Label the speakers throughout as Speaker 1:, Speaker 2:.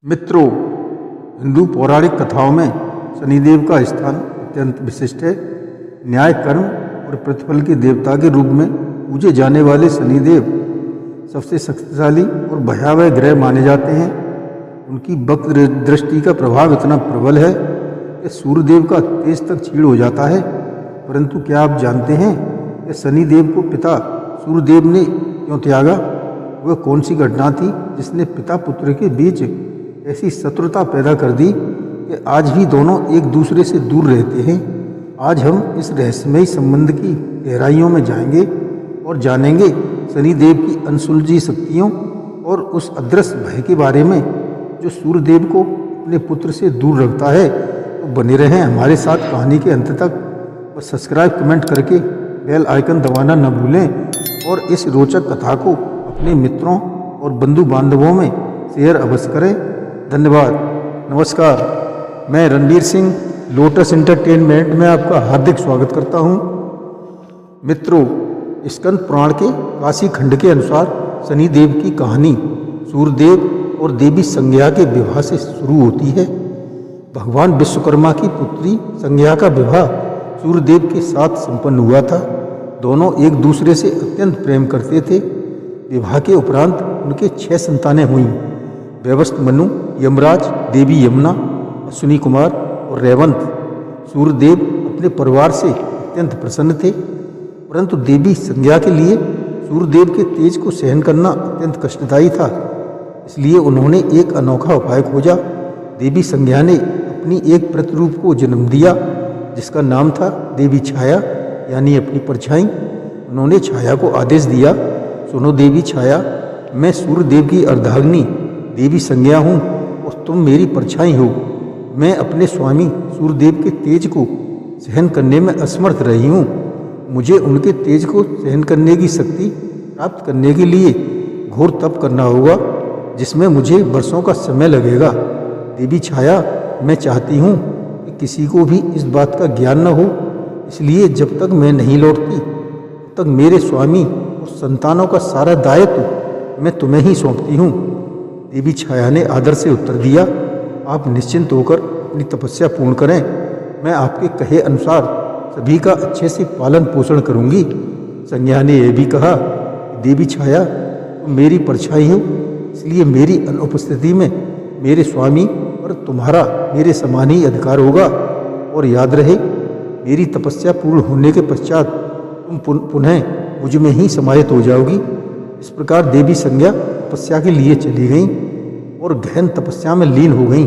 Speaker 1: मित्रों, हिंदू पौराणिक कथाओं में शनिदेव का स्थान अत्यंत विशिष्ट है। न्याय, कर्म और प्रतिफल के देवता के रूप में पूजे जाने वाले शनिदेव सबसे शक्तिशाली और भयावह ग्रह माने जाते हैं। उनकी वक्र दृष्टि का प्रभाव इतना प्रबल है कि सूर्यदेव का तेज तक छीड़ हो जाता है। परंतु क्या आप जानते हैं कि शनिदेव को पिता सूर्यदेव ने क्यों त्यागा? वह कौन सी घटना थी जिसने पिता पुत्र के बीच ऐसी शत्रुता पैदा कर दी कि आज भी दोनों एक दूसरे से दूर रहते हैं? आज हम इस रहस्यमयी संबंध की गहराइयों में जाएंगे और जानेंगे शनिदेव की अनसुलझी शक्तियों और उस अदृश्य भय के बारे में जो सूर्यदेव को अपने पुत्र से दूर रखता है। तो बने रहें हमारे साथ कहानी के अंत तक और सब्सक्राइब कमेंट करके बेल आइकन दबाना न भूलें और इस रोचक कथा को अपने मित्रों और बंधु बांधवों में शेयर अवश्य करें। धन्यवाद। नमस्कार, मैं रणवीर सिंह लोटस एंटरटेनमेंट में आपका हार्दिक स्वागत करता हूं। मित्रों, स्कंद पुराण के काशी खंड के अनुसार शनिदेव की कहानी सूर्यदेव और देवी संज्ञा के विवाह से शुरू होती है। भगवान विश्वकर्मा की पुत्री संज्ञा का विवाह सूर्यदेव के साथ संपन्न हुआ था। दोनों एक दूसरे से अत्यंत प्रेम करते थे। विवाह के उपरांत उनके 6 संतानें हुईं। वैवस्वत मनु, यमराज, देवी यमुना, अश्विनी कुमार और रेवंत। सूर्यदेव अपने परिवार से अत्यंत प्रसन्न थे, परंतु देवी संज्ञा के लिए सूर्यदेव के तेज को सहन करना अत्यंत कष्टदायी था। इसलिए उन्होंने एक अनोखा उपाय खोजा। देवी संज्ञा ने अपनी एक प्रतिरूप को जन्म दिया जिसका नाम था देवी छाया, यानी अपनी परछाई। उन्होंने छाया को आदेश दिया, सुनो देवी छाया, मैं सूर्यदेव की अर्धांगिनी देवी संज्ञा हूँ और तुम मेरी परछाई हो। मैं अपने स्वामी सूर्यदेव के तेज को सहन करने में असमर्थ रही हूँ। मुझे उनके तेज को सहन करने की शक्ति प्राप्त करने के लिए घोर तप करना होगा, जिसमें मुझे वर्षों का समय लगेगा। देवी छाया, मैं चाहती हूँ कि किसी को भी इस बात का ज्ञान न हो, इसलिए जब तक मैं नहीं लौटती तब तक मेरे स्वामी और संतानों का सारा दायित्व मैं तुम्हें ही सौंपती हूँ। देवी छाया ने आदर से उत्तर दिया, आप निश्चिंत होकर अपनी तपस्या पूर्ण करें। मैं आपके कहे अनुसार सभी का अच्छे से पालन पोषण करूंगी। संज्ञा ने यह भी कहा, देवी छाया, तुम मेरी परछाई हो, इसलिए मेरी अनुपस्थिति में मेरे स्वामी पर तुम्हारा मेरे समान ही अधिकार होगा। और याद रहे, मेरी तपस्या पूर्ण होने के पश्चात तुम पुनः मुझ में ही समाहित हो जाओगी। इस प्रकार देवी संज्ञा तपस्या के लिए चली गईं और गहन तपस्या में लीन हो गईं।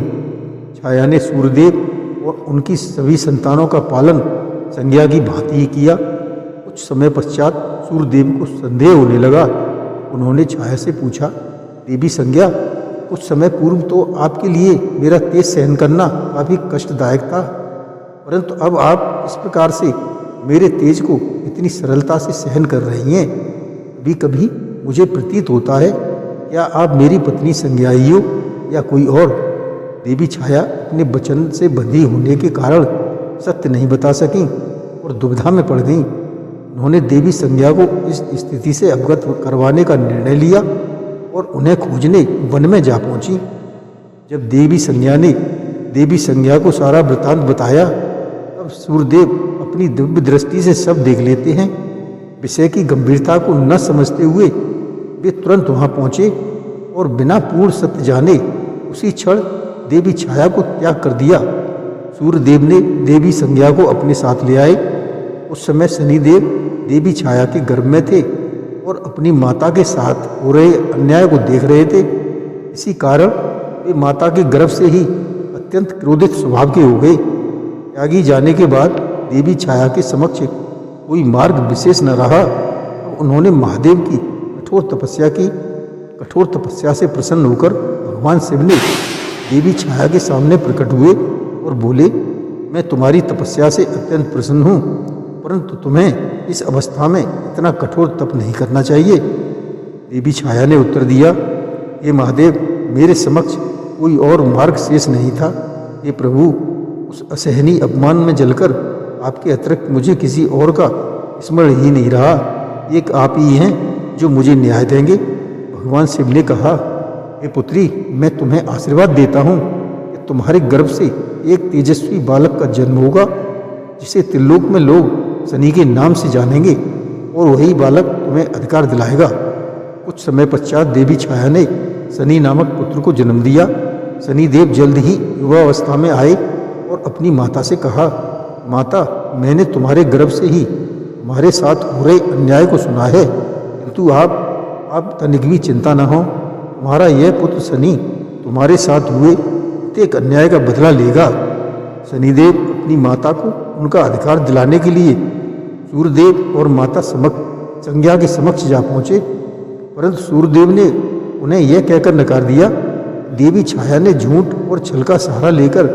Speaker 1: छाया ने सूर्यदेव और उनकी सभी संतानों का पालन संज्ञा की भांति ही किया। कुछ समय पश्चात सूर्यदेव को संदेह होने लगा। उन्होंने छाया से पूछा, देवी संज्ञा, कुछ समय पूर्व तो आपके लिए मेरा तेज सहन करना काफी कष्टदायक था, परंतु अब आप इस प्रकार से मेरे तेज को इतनी सरलता से सहन कर रही हैं। कभी कभी मुझे प्रतीत होता है, क्या आप मेरी पत्नी संज्ञा ही हो या कोई और? देवी छाया अपने वचन से बंधी होने के कारण सत्य नहीं बता सकीं और दुविधा में पड़ गईं। उन्होंने देवी संज्ञा को इस स्थिति से अवगत करवाने का निर्णय लिया और उन्हें खोजने वन में जा पहुंची। जब देवी संज्ञा ने देवी संज्ञा को सारा वृतांत बताया, तब सूर्यदेव अपनी दिव्य दृष्टि से सब देख लेते हैं। विषय की गंभीरता को न समझते हुए वे तुरंत वहां पहुंचे और बिना पूर्ण सत्य जाने उसी क्षण देवी छाया को त्याग कर दिया। सूर्यदेव ने देवी संज्ञा को अपने साथ ले आए। उस समय शनिदेव देवी छाया के गर्भ में थे और अपनी माता के साथ हो रहे अन्याय को देख रहे थे। इसी कारण वे माता के गर्भ से ही अत्यंत क्रोधित स्वभाव के हो गए। त्यागी जाने के बाद देवी छाया के समक्ष कोई मार्ग विशेष न रहा। अब उन्होंने महादेव की कठोर तपस्या से प्रसन्न होकर भगवान शिव ने देवी छाया के सामने प्रकट हुए और बोले, मैं तुम्हारी तपस्या से अत्यंत प्रसन्न हूँ, परंतु तुम्हें इस अवस्था में इतना कठोर तप नहीं करना चाहिए। देवी छाया ने उत्तर दिया, हे महादेव, मेरे समक्ष कोई और मार्ग शेष नहीं था। हे प्रभु, उस असहनीय अपमान में जलकर आपके अतिरिक्त मुझे किसी और का स्मरण ही नहीं रहा। एक आप ही हैं जो मुझे न्याय देंगे। भगवान शिव ने कहा, हे पुत्री, मैं तुम्हें आशीर्वाद देता हूँ कि तुम्हारे गर्भ से एक तेजस्वी बालक का जन्म होगा, जिसे त्रिलोक में लोग शनि के नाम से जानेंगे, और वही बालक तुम्हें अधिकार दिलाएगा। कुछ समय पश्चात देवी छाया ने शनि नामक पुत्र को जन्म दिया। शनिदेव जल्द ही युवावस्था में आए और अपनी माता से कहा, माता, मैंने तुम्हारे गर्भ से ही तुम्हारे साथ हो रहे अन्याय को सुना है, किंतु आप तनिक भी चिंता न हो। तुम्हारा यह पुत्र शनि तुम्हारे साथ हुए प्रत्येक अन्याय का बदला लेगा। शनिदेव अपनी माता को उनका अधिकार दिलाने के लिए सूर्यदेव और माता संज्ञा के समक्ष जा पहुँचे, परंतु सूर्यदेव ने उन्हें यह कहकर नकार दिया। देवी छाया ने झूठ और छल का सहारा लेकर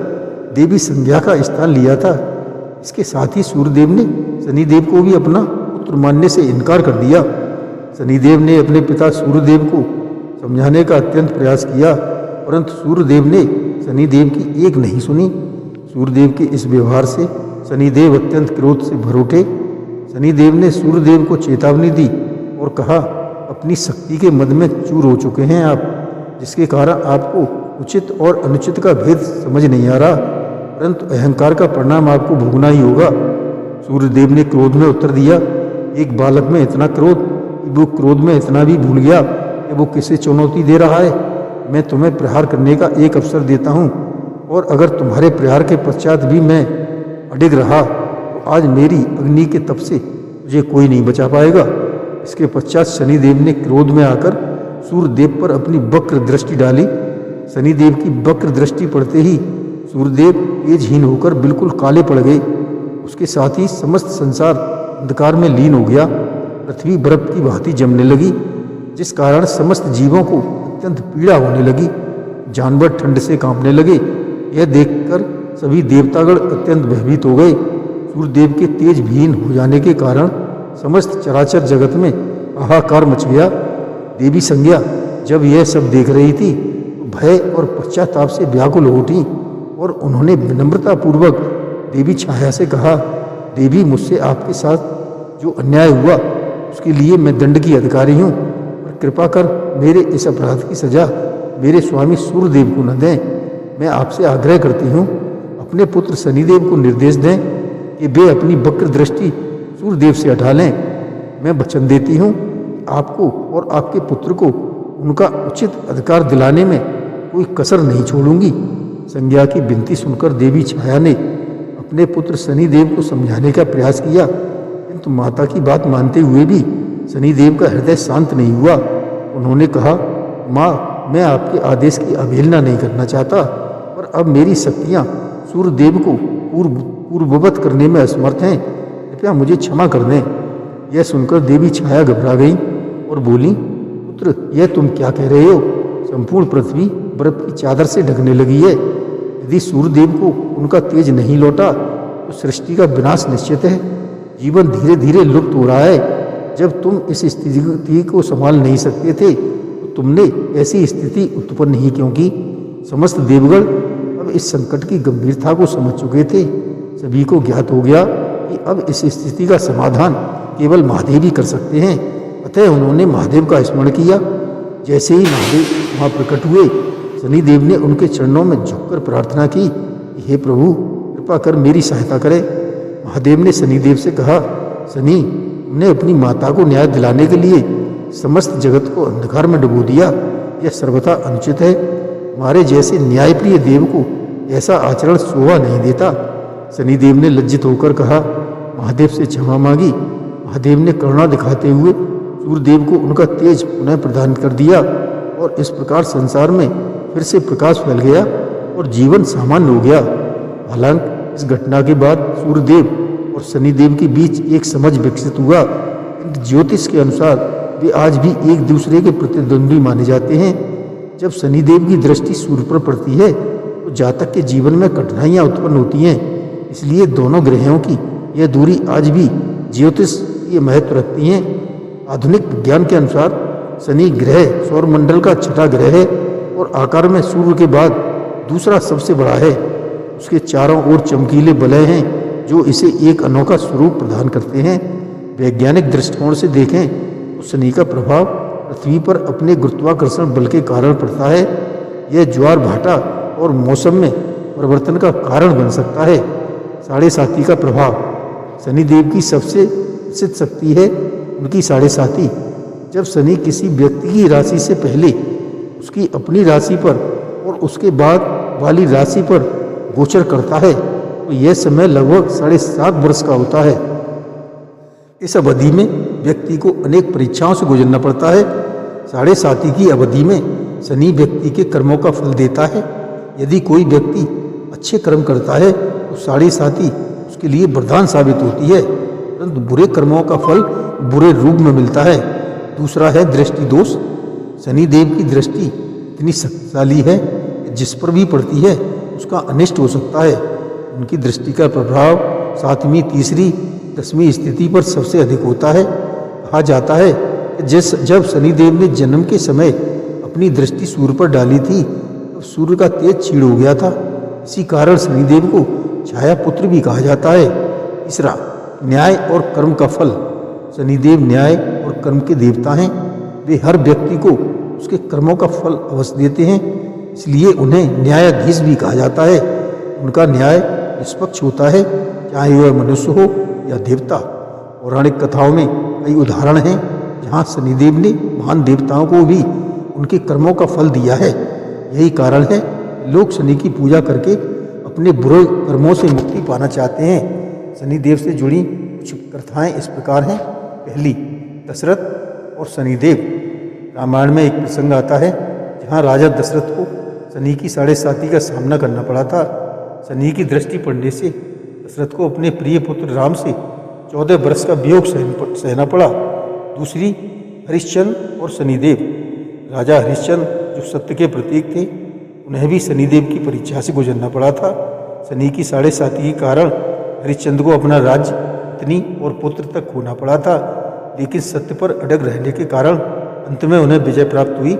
Speaker 1: देवी संज्ञा का स्थान लिया था। इसके साथ ही सूर्यदेव ने शनिदेव को भी अपना पुत्र मानने से इनकार कर दिया। शनिदेव ने अपने पिता सूर्यदेव को समझाने का अत्यंत प्रयास किया, परंतु सूर्यदेव ने शनिदेव की एक नहीं सुनी। सूर्यदेव के इस व्यवहार से शनिदेव अत्यंत क्रोध से भर उठे। शनिदेव ने सूर्यदेव को चेतावनी दी और कहा, अपनी शक्ति के मद में चूर हो चुके हैं आप, जिसके कारण आपको उचित और अनुचित का भेद समझ नहीं आ रहा, परंतु अहंकार का परिणाम आपको भोगना ही होगा। सूर्यदेव ने क्रोध में उत्तर दिया, एक बालक में इतना क्रोध कि वो क्रोध में इतना भी भूल गया कि वो किसे चुनौती दे रहा है। मैं तुम्हें प्रहार करने का एक अवसर देता हूँ, और अगर तुम्हारे प्रहार के पश्चात भी मैं अडिग रहा तो आज मेरी अग्नि के तप से मुझे कोई नहीं बचा पाएगा। इसके पश्चात शनिदेव ने क्रोध में आकर सूर्यदेव पर अपनी वक्र दृष्टि डाली। शनिदेव की वक्र दृष्टि पड़ते ही सूर्यदेव तेजहीन होकर बिल्कुल काले पड़ गए। उसके साथ ही समस्त संसार अंधकार में लीन हो गया। पृथ्वी बर्फ की भांति जमने लगी, जिस कारण समस्त जीवों को अत्यंत पीड़ा होने लगी। जानवर ठंड से कांपने लगे। यह देखकर सभी देवतागण अत्यंत भयभीत हो गए। सूर्यदेव के तेज विहीन हो जाने के कारण समस्त चराचर जगत में हाहाकार मच गया। देवी संज्ञा जब यह सब देख रही थी तो भय और पश्चाताप से व्याकुल हो उठी, और उन्होंने विनम्रता पूर्वक देवी छाया से कहा, देवी, मुझसे आपके साथ जो अन्याय हुआ उसके लिए मैं दंड की अधिकारी हूँ, और कृपा कर मेरे इस अपराध की सजा मेरे स्वामी सूर्यदेव को न दें। मैं आपसे आग्रह करती हूँ, अपने पुत्र शनिदेव को निर्देश दें कि वे अपनी वक्र दृष्टि सूर्यदेव से हटा लें। मैं वचन देती हूँ, आपको और आपके पुत्र को उनका उचित अधिकार दिलाने में कोई कसर नहीं छोड़ूंगी। संज्ञा की विनती सुनकर देवी छाया ने अपने पुत्र शनिदेव को समझाने का प्रयास किया, किंतु माता की बात मानते हुए भी शनिदेव का हृदय शांत नहीं हुआ। उन्होंने कहा, माँ, मैं आपके आदेश की अवहेलना नहीं करना चाहता, पर अब मेरी शक्तियाँ सूर्यदेव को पूर्ववत करने में असमर्थ हैं। कृपया मुझे क्षमा कर दें। यह सुनकर देवी छाया घबरा गई और बोली, पुत्र, यह तुम क्या कह रहे हो? संपूर्ण पृथ्वी बर्फ की चादर से ढकने लगी है। यदि सूर्यदेव को उनका तेज नहीं लौटा तो सृष्टि का विनाश निश्चित है। जीवन धीरे धीरे लुप्त हो रहा है। जब तुम इस स्थिति को संभाल नहीं सकते थे तो तुमने ऐसी स्थिति उत्पन्न ही क्यों की? समस्त देवगण अब इस संकट की गंभीरता को समझ चुके थे। सभी को ज्ञात हो गया कि अब इस स्थिति का समाधान केवल महादेव ही कर सकते हैं। अतः उन्होंने महादेव का स्मरण किया। जैसे ही महादेव वहाँ प्रकट हुए, शनिदेव ने उनके चरणों में झुककर प्रार्थना की, हे प्रभु, कृपा कर मेरी सहायता करें। महादेव ने शनिदेव से कहा, शनि, तुमने अपनी माता को न्याय दिलाने के लिए समस्त जगत को अंधकार में डुबो दिया। यह सर्वथा अनुचित है। हमारे जैसे न्यायप्रिय देव को ऐसा आचरण शोभा नहीं देता। शनिदेव ने लज्जित होकर कहा, महादेव से क्षमा मांगी। महादेव ने करुणा दिखाते हुए सूर्यदेव को उनका तेज पुनः प्रदान कर दिया, और इस प्रकार संसार में फिर से प्रकाश फैल गया और जीवन सामान्य हो गया। हालांकि इस घटना के बाद सूर्यदेव और शनिदेव के बीच एक समझ विकसित हुआ। ज्योतिष के अनुसार वे आज भी एक दूसरे के प्रतिद्वंद्वी माने जाते हैं। जब शनिदेव की दृष्टि सूर्य पर पड़ती है तो जातक के जीवन में कठिनाइयाँ उत्पन्न होती हैं। इसलिए दोनों ग्रहों की यह दूरी आज भी ज्योतिष की महत्व रखती हैं। आधुनिक विज्ञान के अनुसार शनि ग्रह सौरमंडल का छठा ग्रह है और आकार में सूर्य के बाद दूसरा सबसे बड़ा है। उसके चारों ओर चमकीले वलय हैं जो इसे एक अनोखा स्वरूप प्रदान करते हैं। वैज्ञानिक दृष्टिकोण से देखें तो शनि का प्रभाव पृथ्वी पर अपने गुरुत्वाकर्षण बल के कारण पड़ता है। यह ज्वार भाटा और मौसम में परिवर्तन का कारण बन सकता है। साढ़े साती का प्रभाव। शनिदेव की सबसे प्रसिद्ध शक्ति है उनकी साढ़े साती। जब शनि किसी व्यक्ति की राशि से पहले उसकी अपनी राशि पर और उसके बाद वाली राशि पर गोचर करता है तो यह समय लगभग 7.5 वर्ष का होता है। इस अवधि में व्यक्ति को अनेक परीक्षाओं से गुजरना पड़ता है। साढ़े साती की अवधि में शनि व्यक्ति के कर्मों का फल देता है। यदि कोई व्यक्ति अच्छे कर्म करता है तो साढ़े साती उसके लिए वरदान साबित होती है, परंतु बुरे कर्मों का फल बुरे रूप में मिलता है। दूसरा है दृष्टि दोष। शनिदेव की दृष्टि इतनी शक्तिशाली है कि जिस पर भी पड़ती है उसका अनिष्ट हो सकता है। उनकी दृष्टि का प्रभाव 7वीं, 3री, 10वीं स्थिति पर सबसे अधिक होता है। कहा जाता है कि जब शनिदेव ने जन्म के समय अपनी दृष्टि सूर्य पर डाली थी तो सूर्य का तेज क्षीण हो गया था। इसी कारण शनिदेव को छाया पुत्र भी कहा जाता है। तीसरा, न्याय और कर्म का फल। शनिदेव न्याय और कर्म के देवता हैं। वे हर व्यक्ति को उसके कर्मों का फल अवश्य देते हैं, इसलिए उन्हें न्यायाधीश भी कहा जाता है। उनका न्याय निष्पक्ष होता है, चाहे वह मनुष्य हो या देवता। पौराणिक कथाओं में कई उदाहरण हैं जहाँ शनिदेव ने महान देवताओं को भी उनके कर्मों का फल दिया है। यही कारण है लोग शनि की पूजा करके अपने बुरे कर्मों से मुक्ति पाना चाहते हैं। शनिदेव से जुड़ी कुछ कथाएं इस प्रकार हैं। पहली, दशरथ और शनिदेव। रामायण में एक प्रसंग आता है जहाँ राजा दशरथ को शनि की साढ़े साती का सामना करना पड़ा था। शनि की दृष्टि पड़ने से दशरथ को अपने प्रिय पुत्र राम से 14 वर्ष का वियोग सहना पड़ा। दूसरी, हरिश्चंद्र और शनिदेव। राजा हरिश्चंद्र जो सत्य के प्रतीक थे, उन्हें भी शनिदेव की परीक्षा से गुजरना पड़ा था। शनि की साढ़े साती के कारण हरिश्चंद्र को अपना राज्य, पत्नी और पुत्र तक खोना पड़ा था, लेकिन सत्य पर अड़ग रहने के कारण अंत में उन्हें विजय प्राप्त हुई।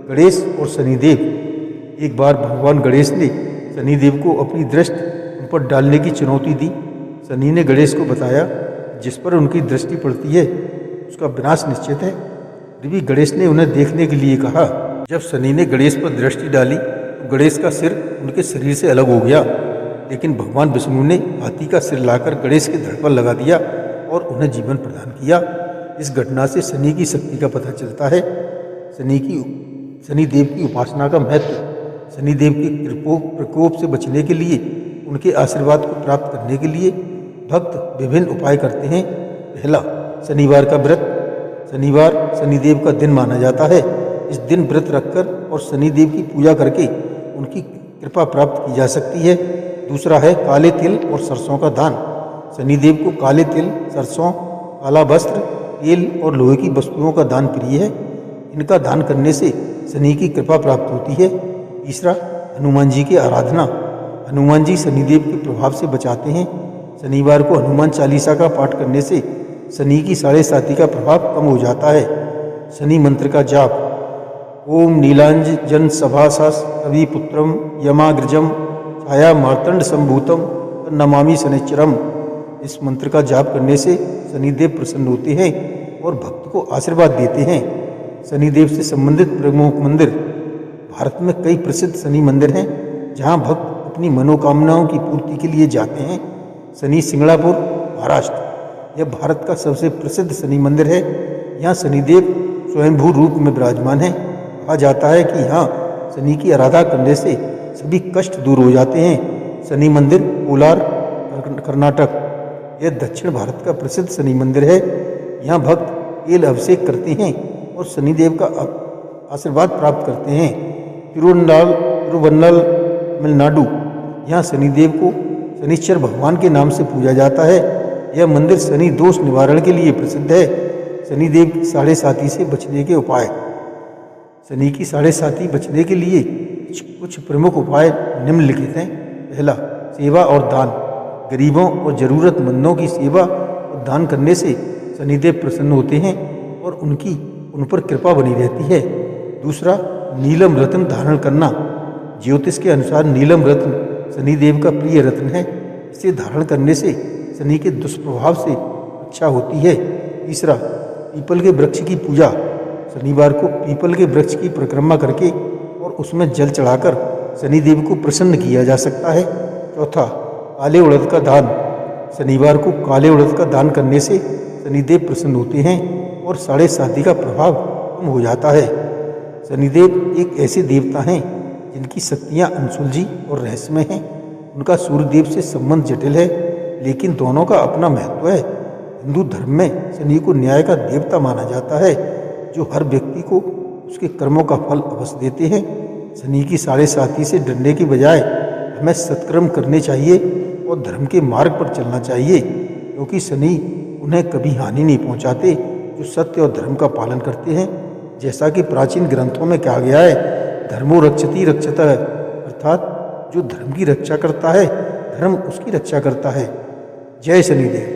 Speaker 1: गणेश और शनिदेव। एक बार भगवान गणेश ने शनिदेव को अपनी दृष्टि उन पर डालने की चुनौती दी। शनि ने गणेश को बताया जिस पर उनकी दृष्टि पड़ती है उसका विनाश निश्चित है। फिर भी गणेश ने उन्हें देखने के लिए कहा। जब शनि ने गणेश पर दृष्टि डाली तो गणेश का सिर उनके शरीर से अलग हो गया, लेकिन भगवान विष्णु ने हाथी का सिर लाकर गणेश के धड़ पर लगा दिया और उन्हें जीवन प्रदान किया। इस घटना से शनि की शक्ति का पता चलता है। शनिदेव की उपासना का महत्व। शनिदेव के प्रकोप से बचने के लिए, उनके आशीर्वाद को प्राप्त करने के लिए भक्त विभिन्न उपाय करते हैं। पहला, शनिवार का व्रत। शनिवार शनिदेव का दिन माना जाता है। इस दिन व्रत रखकर और शनिदेव की पूजा करके उनकी कृपा प्राप्त की जा सकती है। दूसरा है काले तिल और सरसों का दान। शनिदेव को काले तिल, सरसों, काला वस्त्र, तेल और लोहे की वस्तुओं का दान प्रिय है। इनका दान करने से शनि की कृपा प्राप्त होती है। तीसरा, हनुमान जी की आराधना। हनुमान जी शनिदेव के प्रभाव से बचाते हैं। शनिवार को हनुमान चालीसा का पाठ करने से शनि की साढ़े साती का प्रभाव कम हो जाता है। शनि मंत्र का जाप। ओम नीलांजन सभासस कविपुत्रम यमाग्रजम छाया मार्तंड संभूतम नमामि शनिश्चरम। इस मंत्र का जाप करने से शनिदेव प्रसन्न होते हैं और भक्त को आशीर्वाद देते हैं। शनिदेव से संबंधित प्रमुख मंदिर। भारत में कई प्रसिद्ध शनि मंदिर हैं जहां भक्त अपनी मनोकामनाओं की पूर्ति के लिए जाते हैं। शनि सिंगणापुर, महाराष्ट्र। यह भारत का सबसे प्रसिद्ध शनि मंदिर है। यहाँ शनिदेव स्वयंभू रूप में विराजमान है। कहा जाता है कि यहाँ शनि की आराधना करने से सभी कष्ट दूर हो जाते हैं। शनि मंदिर, कोलार, कर्नाटक। यह दक्षिण भारत का प्रसिद्ध शनि मंदिर है। यहाँ भक्त तेल अभिषेक करते हैं और शनिदेव का आशीर्वाद प्राप्त करते हैं। तिरुवन्नल, तमिलनाडु। यहाँ शनिदेव को शनिश्चर भगवान के नाम से पूजा जाता है। यह मंदिर शनि दोष निवारण के लिए प्रसिद्ध है। शनिदेव की साढ़े साती से बचने के उपाय। शनि की साढ़े साती बचने के लिए कुछ प्रमुख उपाय निम्नलिखित हैं। पहला, सेवा और दान। गरीबों और जरूरतमंदों की सेवा और दान करने से शनिदेव प्रसन्न होते हैं और उन पर कृपा बनी रहती है। दूसरा, नीलम रत्न धारण करना। ज्योतिष के अनुसार नीलम रत्न शनिदेव का प्रिय रत्न है। इसे धारण करने से शनि के दुष्प्रभाव से रक्षा होती है। तीसरा, पीपल के वृक्ष की पूजा। शनिवार को पीपल के वृक्ष की परिक्रमा करके और उसमें जल चढ़ाकर शनिदेव को प्रसन्न किया जा सकता है। चौथा, काले उड़द का दान। शनिवार को काले उड़द का दान करने से शनिदेव प्रसन्न होते हैं और साढ़े साथी का प्रभाव कम हो जाता है। शनिदेव एक ऐसे देवता हैं जिनकी शक्तियाँ अनसुलझी और रहस्यमय हैं। उनका सूर्यदेव से संबंध जटिल है, लेकिन दोनों का अपना महत्व है। हिंदू धर्म में शनि को न्याय का देवता माना जाता है, जो हर व्यक्ति को उसके कर्मों का फल अवश्य देते हैं। शनि की साढ़े साथी से डरने की बजाय हमें सत्कर्म करने चाहिए और धर्म के मार्ग पर चलना चाहिए, क्योंकि शनि उन्हें कभी हानि नहीं पहुंचाते जो सत्य और धर्म का पालन करते हैं। जैसा कि प्राचीन ग्रंथों में कहा गया है, धर्मो रक्षति रक्षतः, अर्थात जो धर्म की रक्षा करता है, धर्म उसकी रक्षा करता है। जय शनिदेव।